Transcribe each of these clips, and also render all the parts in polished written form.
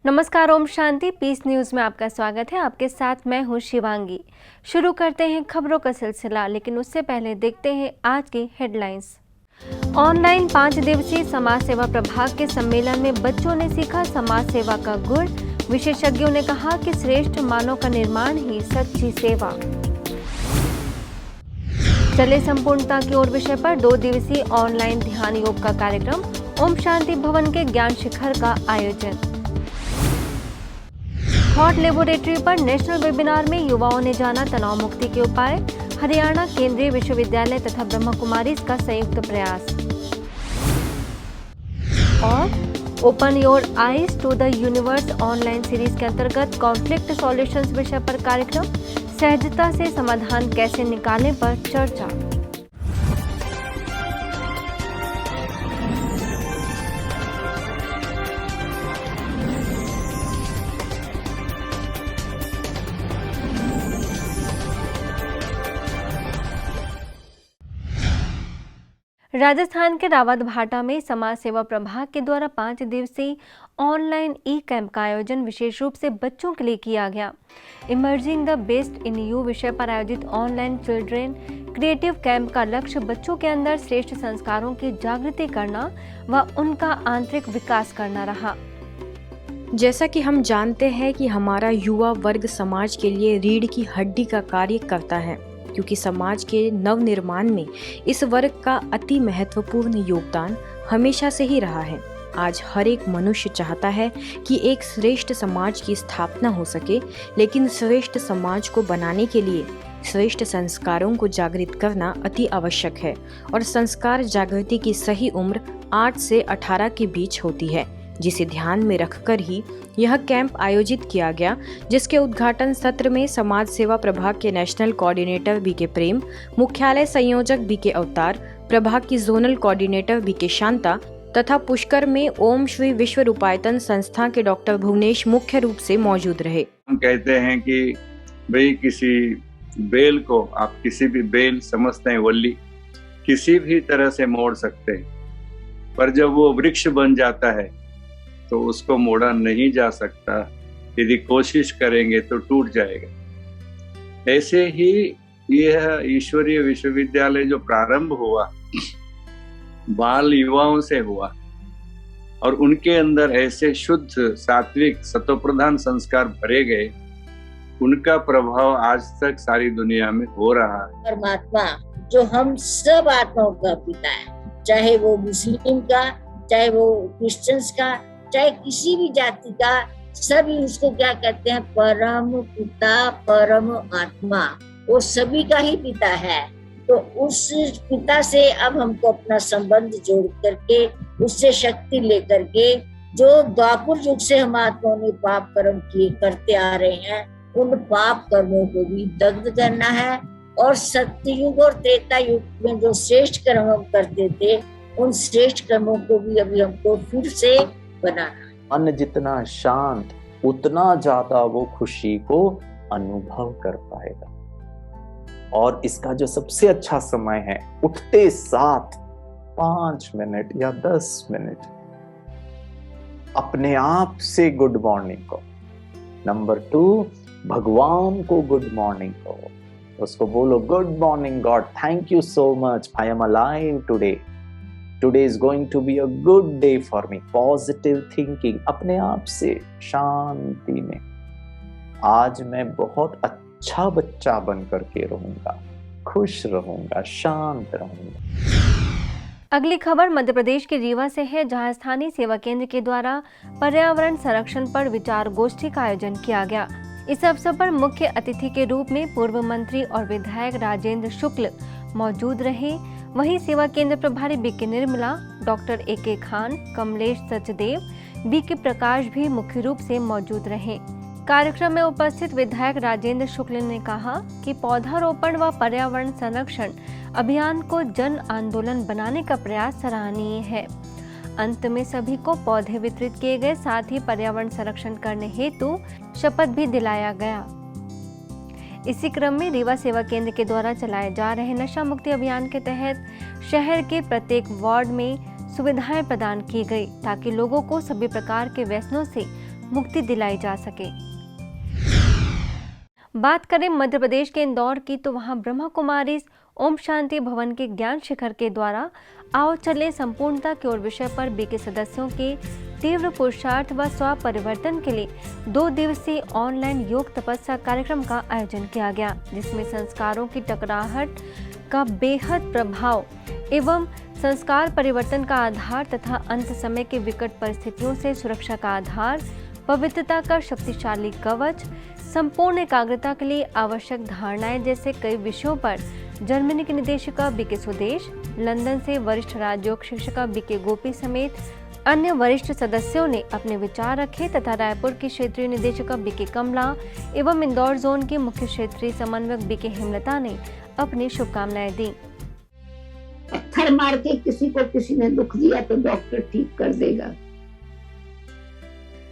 नमस्कार, Om Shanti. Piece news में आपका स्वागत है। आपके साथ मैं हूं शिवांगी। शुरू करते हैं खबरों का सिलसिला, लेकिन उससे पहले देखते हैं आज की हेडलाइंस। ऑनलाइन 5 दिवसीय समाज सेवा प्रभाग के सम्मेलन में बच्चों ने सीखा समाज सेवा का गुण। विशेषज्ञों ने कहा कि श्रेष्ठ मानव का निर्माण ही सच्ची सेवा। चले संपूर्णता की ओर विषय पर 2 दिवसीय ऑनलाइन ध्यान योग का कार्यक्रम। ओम शांति भवन के ज्ञान शिखर का आयोजन। थॉट लेबोरेटरी पर नेशनल वेबिनार में युवाओं ने जाना तनाव मुक्ति के उपाय। हरियाणा केंद्रीय विश्वविद्यालय तथा ब्रह्मा कुमारीज का संयुक्त प्रयास। और open your eyes to the universe online series के अंतर्गत कॉन्फ्लिक्ट सॉल्यूशंस विषय पर कार्यक्रम। सहजता से समाधान कैसे निकालें पर चर्चा। राजस्थान के रावतभाटा में समाज सेवा प्रभाग के द्वारा 5 दिवसीय ऑनलाइन ई कैंप का आयोजन विशेष रूप से बच्चों के लिए किया गया। Emerging the best in you विषय पर आयोजित ऑनलाइन चिल्ड्रेन क्रिएटिव कैंप का लक्ष्य बच्चों के अंदर श्रेष्ठ संस्कारों की जागृति करना व उनका आंतरिक विकास करना रहा। जैसा कि हम जानते हैं कि हमारा युवा वर्ग समाज के लिए रीढ़ की हड्डी का कार्य करता है, क्योंकि समाज के नव निर्माण में इस वर्ग का अति महत्वपूर्ण योगदान हमेशा से ही रहा है। आज हर एक मनुष्य चाहता है कि एक श्रेष्ठ समाज की स्थापना हो सके, लेकिन श्रेष्ठ समाज को बनाने के लिए श्रेष्ठ संस्कारों को जागृत करना अति आवश्यक है। और संस्कार जागृति की सही उम्र 8 से 18 के बीच होती है, जिसे ध्यान में रखकर ही यह कैंप आयोजित किया गया, जिसके उद्घाटन सत्र में समाज सेवा प्रभाग के नेशनल कोऑर्डिनेटर बीके प्रेम, मुख्यालय संयोजक बीके अवतार, प्रभाग की जोनल कोऑर्डिनेटर बीके शांता तथा पुष्कर में ओम श्री विश्व रूपायतन संस्था के डॉक्टर भुवनेश मुख्य रूप से मौजूद रहे। हम कहते हैं कि भाई किसी बेल को आप किसी भी बेल समझते हैं वल्ली किसी भी तरह से मोड़ सकते हैं, पर जब वो वृक्ष बन जाता है तो उसको मोड़ा नहीं जा सकता। यदि कोशिश करेंगे तो टूट जाएगा। ऐसे ही यह ईश्वरीय विश्वविद्यालय जो प्रारंभ हुआ बाल युवाओं से हुआ और उनके अंदर ऐसे शुद्ध सात्विक सतोप्रधान संस्कार भरे गए, उनका प्रभाव आज तक सारी दुनिया में हो रहा है। परमात्मा जो हम सब आत्माओं का पिता है, चाहे वो मुस्लिम का, चाहे वो क्रिश्चियंस का, चाहे किसी भी जाति का, सभी उसको क्या कहते हैं? परम पिता, परम आत्मा। वो सभी का ही पिता है। तो उस पिता से अब हमको अपना संबंध जोड़ करके, उससे शक्ति लेकर के, जो द्वापर युग से हम आत्माओं ने पाप कर्म किए करते आ रहे हैं, उन पाप कर्मों को भी दग्ध करना है। और सत्ययुग और त्रेता युग में जो श्रेष्ठ कर्म हम करते थे, उन श्रेष्ठ कर्मों को भी अभी हमको फिर से बनाना। मन जितना शांत उतना ज्यादा वो खुशी को अनुभव कर पाएगा। और इसका जो सबसे अच्छा समय है, उठते साथ 5 मिनट या 10 मिनट अपने आप से गुड मॉर्निंग को। नंबर 2, भगवान को गुड मॉर्निंग को। उसको बोलो, good morning God, thank you so much, I am alive today. Today is going to be a good day for me. Positive thinking, अपने आप से शांति में। आज मैं बहुत अच्छा बच्चा बन करके रहूंगा, खुश रहूंगा, शांत रहूंगा। अगली खबर मध्य प्रदेश के रीवा से है, जहां स्थानीय सेवा केंद्र के द्वारा पर्यावरण संरक्षण पर विचार गोष्ठी का आयोजन किया गया। इस अवसर पर मुख्य अतिथि के रूप में पूर्व मंत्री और विधायक राजेंद्र शुक्ल मौजूद रहे। वहीं सेवा केंद्र प्रभारी BK Nirmala, doctor AK Khan, Kamlesh Sachdev, BK Prakash भी मुख्य रूप से मौजूद रहे। कार्यक्रम में उपस्थित विधायक राजेंद्र शुक्ल ने कहा कि पौधारोपण व पर्यावरण संरक्षण अभियान को जन आंदोलन बनाने का प्रयास सराहनीय है। अंत में सभी को पौधे वितरित किए गए, साथ ही पर्यावरण संरक्षण करने हेतु शपथ भी दिलाया गया। इसी क्रम में रीवा सेवा केंद्र के द्वारा चलाए जा रहे नशा मुक्ति अभियान के तहत शहर के प्रत्येक वार्ड में सुविधाएं प्रदान की गई, ताकि लोगों को सभी प्रकार के व्यसनों से मुक्ति दिलाई जा सके। बात करें मध्य प्रदेश के इंदौर की, तो वहां ब्रह्मा कुमारी ओम शांति भवन के ज्ञान शिखर के द्वारा आओ चले संपूर्णता की ओर विषय पर बीके सदस्यों के तीव्र पुरुषार्थ व स्व परिवर्तन के लिए 2 दिवसीय ऑनलाइन योग तपस्या कार्यक्रम का आयोजन किया गया, जिसमें संस्कारों की टकराहट का बेहद प्रभाव एवं संस्कार परिवर्तन का आधार तथा अंत समय के विकट परिस्थितियों से सुरक्षा का आधार, पवित्रता का शक्तिशाली कवच, संपूर्ण एकाग्रता के लिए आवश्यक धारणाएं जैसे कई विषयों पर जर्मनी की निदेशिका बीके स्वदेश, लंदन से वरिष्ठ राजयोग शिक्षिका बीके गोपी समेत अन्य वरिष्ठ सदस्यों ने अपने विचार रखे तथा रायपुर की क्षेत्रीय निदेशिका बीके कमला एवं इंदौर जोन के मुख्य क्षेत्रीय समन्वयक बीके हेमलता ने अपनी शुभकामनाएं दी। पत्थर मार के किसी ने दुख दिया तो डॉक्टर ठीक कर देगा,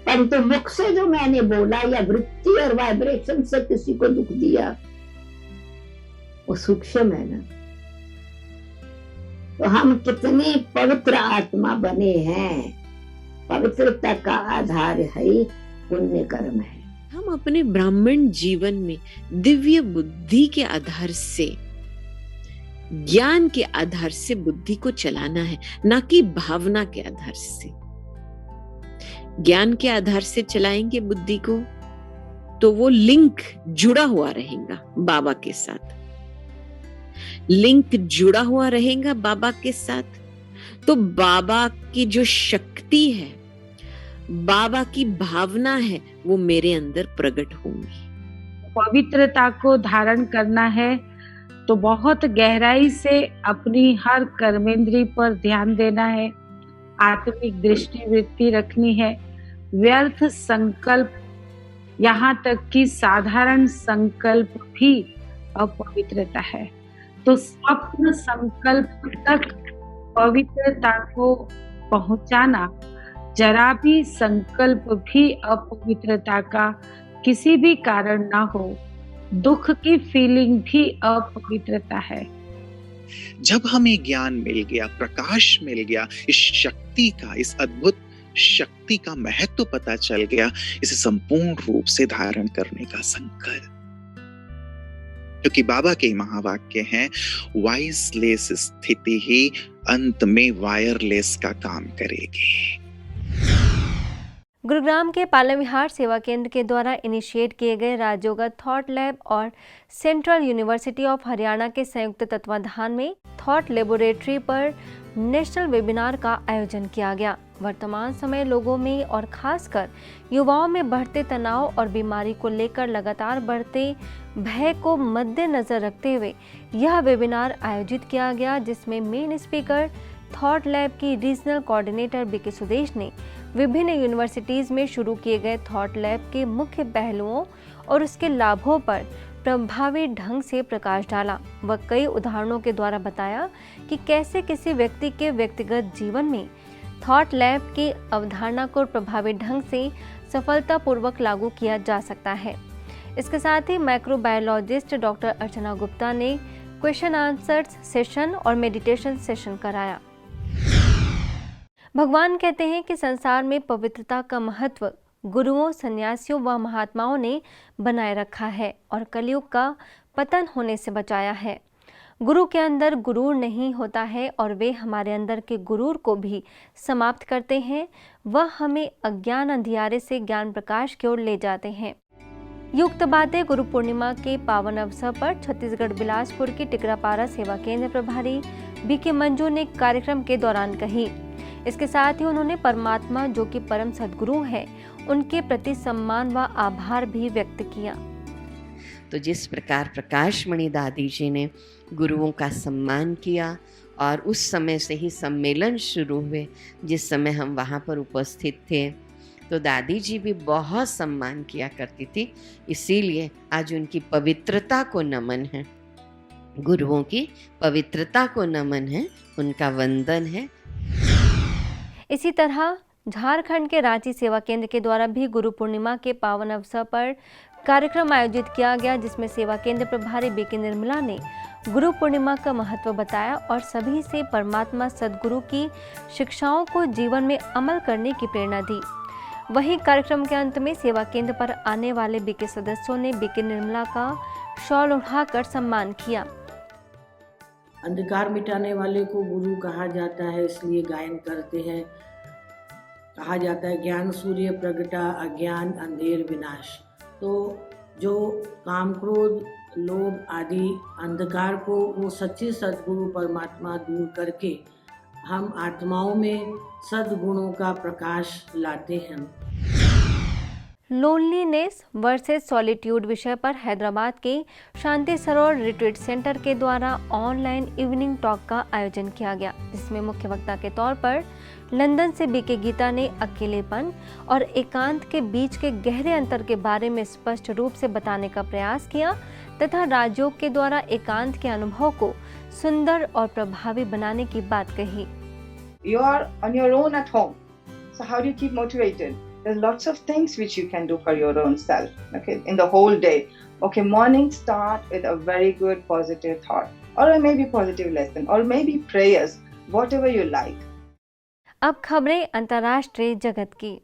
परंतु मुख से जो मैंने बोला या वृत्ति और वाइब्रेशन से किसी को दुख दिया वो सूक्ष्म है ना। तो हम कितने पवित्र आत्मा बने हैं, पवित्रता का आधार है पुण्य कर्म है। हम अपने ब्राह्मण जीवन में दिव्य बुद्धि के आधार से, ज्ञान के आधार से बुद्धि को चलाना है, ना कि भावना के आधार से। ज्ञान के आधार से चलाएंगे बुद्धि को तो वो लिंक जुड़ा हुआ रहेगा बाबा के साथ, लिंक जुड़ा हुआ रहेगा बाबा के साथ, तो बाबा की जो शक्ति है, बाबा की भावना है, वो मेरे अंदर प्रकट होंगी। पवित्रता को धारण करना है तो बहुत गहराई से अपनी हर कर्मेंद्री पर ध्यान देना है, आत्मिक दृष्टि वृत्ति रखनी है, व्यर्थ संकल्प यहाँ तक कि साधारण संकल्प भी अपवित्रता है। तो स्वप्न संकल्प तक पवित्रता को पहुंचाना, जरा भी संकल्प भी अपवित्रता का किसी भी कारण ना हो, दुख की फीलिंग भी अपवित्रता है। जब हमें ज्ञान मिल गया, प्रकाश मिल गया, इस शक्ति का, इस अद्भुत शक्ति का महत्व पता चल गया, इसे संपूर्ण रूप से धारण करने का संकल्प, क्योंकि बाबा के महावाक्य हैं, वायरलेस स्थिति ही अंत में वायरलेस का काम करेगी। गुरुग्राम के पालम विहार सेवा केंद्र के द्वारा इनिशिएट किए गए राजयोगा थॉट लैब और सेंट्रल यूनिवर्सिटी ऑफ हरियाणा के संयुक्त तत्वाधान में थॉट लेबोरेटरी पर नेशनल वेबिनार का आयोजन किया गया। वर्तमान समय लोगों में और खासकर युवाओं में बढ़ते तनाव और बीमारी को लेकर लगातार बढ़ते भय को मद्देनजर रखते हुए यह वेबिनार आयोजित किया गया, जिसमें मेन स्पीकर थॉट लैब की रीजनल कोऑर्डिनेटर बीके सुदेश ने विभिन्न यूनिवर्सिटीज में शुरू किए गए थॉट लैब के मुख्य पहलुओं और उसके लाभों पर प्रभावी ढंग से प्रकाश डाला व कई उदाहरणों के द्वारा बताया कि कैसे किसी व्यक्ति के व्यक्तिगत जीवन में थॉट लैब की अवधारणा को प्रभावी ढंग से सफलतापूर्वक लागू किया जा सकता है। इसके साथ ही माइक्रोबायोलॉजिस्ट डॉक्टर अर्चना गुप्ता ने क्वेश्चन आंसर सेशन और मेडिटेशन सेशन कराया। भगवान कहते हैं कि संसार में पवित्रता का महत्व गुरुओं, सन्यासियों व महात्माओं ने बनाए रखा है और कलयुग का पतन होने से बचाया है। गुरु के अंदर गुरूर नहीं होता है और वे हमारे अंदर के गुरूर को भी समाप्त करते हैं। वह हमें अज्ञान अंधियारे से ज्ञान प्रकाश की ओर ले जाते हैं। युक्त बातें गुरु पूर्णिमा के पावन अवसर पर छत्तीसगढ़ बिलासपुर की टिकरापारा सेवा केंद्र प्रभारी बीके मंजू ने कार्यक्रम के दौरान कही। इसके साथ ही उन्होंने परमात्मा जो कि परम सद्गुरु हैं, उनके प्रति सम्मान व आभार भी व्यक्त किया। तो जिस प्रकार प्रकाश मणि दादी जी ने गुरुओं का सम्मान किया और उस समय से ही सम्मेलन शुरू हुए, जिस समय हम वहाँ पर उपस्थित थे, तो दादी जी भी बहुत सम्मान किया करती थी। इसीलिए आज उनकी पवित्रता को नमन है, गुरुओं की पवित्रता को नमन है, उनका वंदन है। इसी तरह झारखंड के रांची सेवा केंद्र के द्वारा भी गुरु पूर्णिमा के पावन अवसर पर कार्यक्रम आयोजित किया गया, जिसमें सेवा केंद्र प्रभारी बीके निर्मला ने गुरु पूर्णिमा का महत्व बताया और सभी से परमात्मा सद्गुरु की शिक्षाओं को जीवन में अमल करने की प्रेरणा दी। वहीं कार्यक्रम के अंत में सेवा केंद्र पर आने वाले बीके सदस्यों ने बीके निर्मला का शॉल उठाकर सम्मान किया। अंधकार मिटाने वाले को गुरु कहा जाता है, इसलिए गायन करते हैं। कहा जाता है ज्ञान सूर्य प्रगटा, अज्ञान अंधेर विनाश। तो जो काम क्रोध लोभ आदि अंधकार को वो सच्चे सद्गुरु परमात्मा दूर करके हम आत्माओं में सद्गुणों का प्रकाश लाते हैं। लोनलीनेस वर्सेस सॉलिट्यूड विषय पर हैदराबाद के शांति सरोवर रिट्रीट सेंटर के द्वारा ऑनलाइन इवनिंग टॉक का आयोजन किया गया, जिसमें मुख्य वक्ता के तौर पर लंदन से बीके गीता ने अकेलेपन और एकांत के बीच के गहरे अंतर के बारे में स्पष्ट रूप से बताने का प्रयास किया तथा राजयोग के द्वारा एकांत के अनुभव को सुंदर और प्रभावी बनाने की बात कही। You are on your own at home, so how do you keep motivated? There's lots of things which you can do for your own self, okay, in the whole day. Okay, morning start with a very good positive thought, or maybe positive lesson, or maybe prayers, whatever you like. अब खबरें अंतर्राष्ट्रीय जगत की।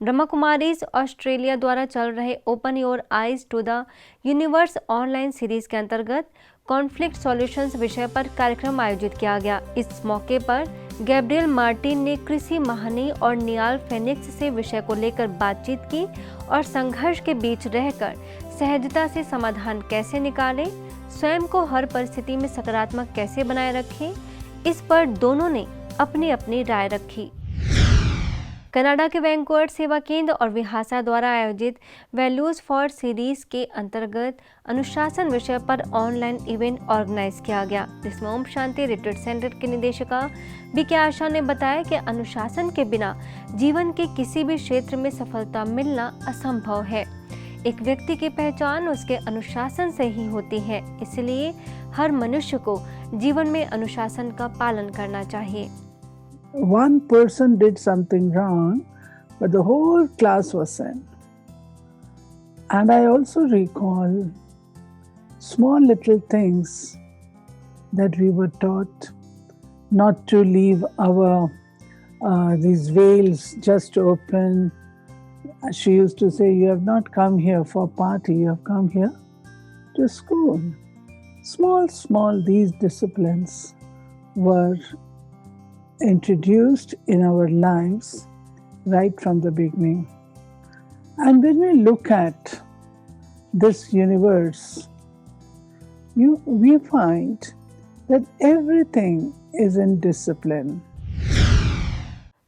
Brahma Kumaris Australia द्वारा चल रहे open your eyes to the universe online series के अंतर्गत कॉन्फ्लिक्ट सॉल्यूशंस विषय पर कार्यक्रम आयोजित किया गया। इस मौके पर गैब्रियल मार्टिन ने क्रिसी महानी और नियाल फेनिक्स से विषय को लेकर बातचीत की और संघर्ष के बीच रहकर सहजता से समाधान कैसे निकालें, स्वयं को हर परिस्थिति में सकारात्मक कैसे बनाए रखें, इस पर दोनों ने अपनी अपनी राय रखी। कनाडा के वैंकूवर सेवा केंद्र और विहासा द्वारा आयोजित वैल्यूज फॉर सीरीज के अंतर्गत अनुशासन विषय पर ऑनलाइन इवेंट ऑर्गेनाइज किया गया, जिसमें ओम शांति रिट्रीट सेंटर की निदेशिका बीके आशा ने बताया कि अनुशासन के बिना जीवन के किसी भी क्षेत्र में सफलता मिलना असंभव है। एक व्यक्ति की पहचान उसके अनुशासन से ही होती है, इसलिए हर मनुष्य को जीवन में अनुशासन का पालन करना चाहिए। One person did something wrong, but the whole class was sent. And I also recall small little things that we were taught, not to leave our these veils just open. She used to say, "You have not come here for party, you have come here to school." Small these disciplines were introduced in our lives right from the beginning. And when we look at this universe, we find that everything is in discipline.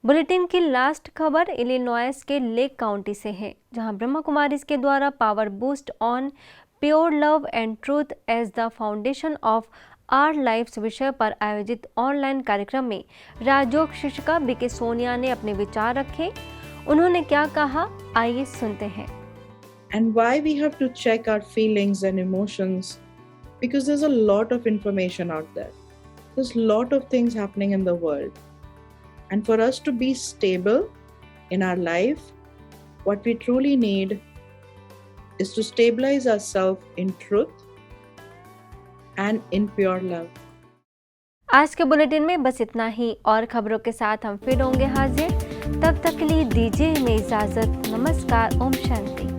Bulletin की last खबर Illinois के lake county से है, जहां ब्रह्मा कुमारीज के द्वारा power boost on pure love and truth as the foundation of our lives विषय पर आयोजित ऑनलाइन कार्यक्रम में राजयोग शिक्षिका बीके सोनिया ने अपने विचार रखे। उन्होंने क्या कहा, आइए सुनते हैं। And why we have to check our feelings and emotions, because there's a lot of information out there. There's a lot of things happening in the world. And for us to be stable in our life, what we truly need is to stabilize ourselves in truth and in pure love. आज के bulletin में बस इतना ही, और खबरों के साथ हम फिर होंगे हाजिर। तब तक के लिए दीजिए हमें इजाजत। नमस्कार, ओम शांति।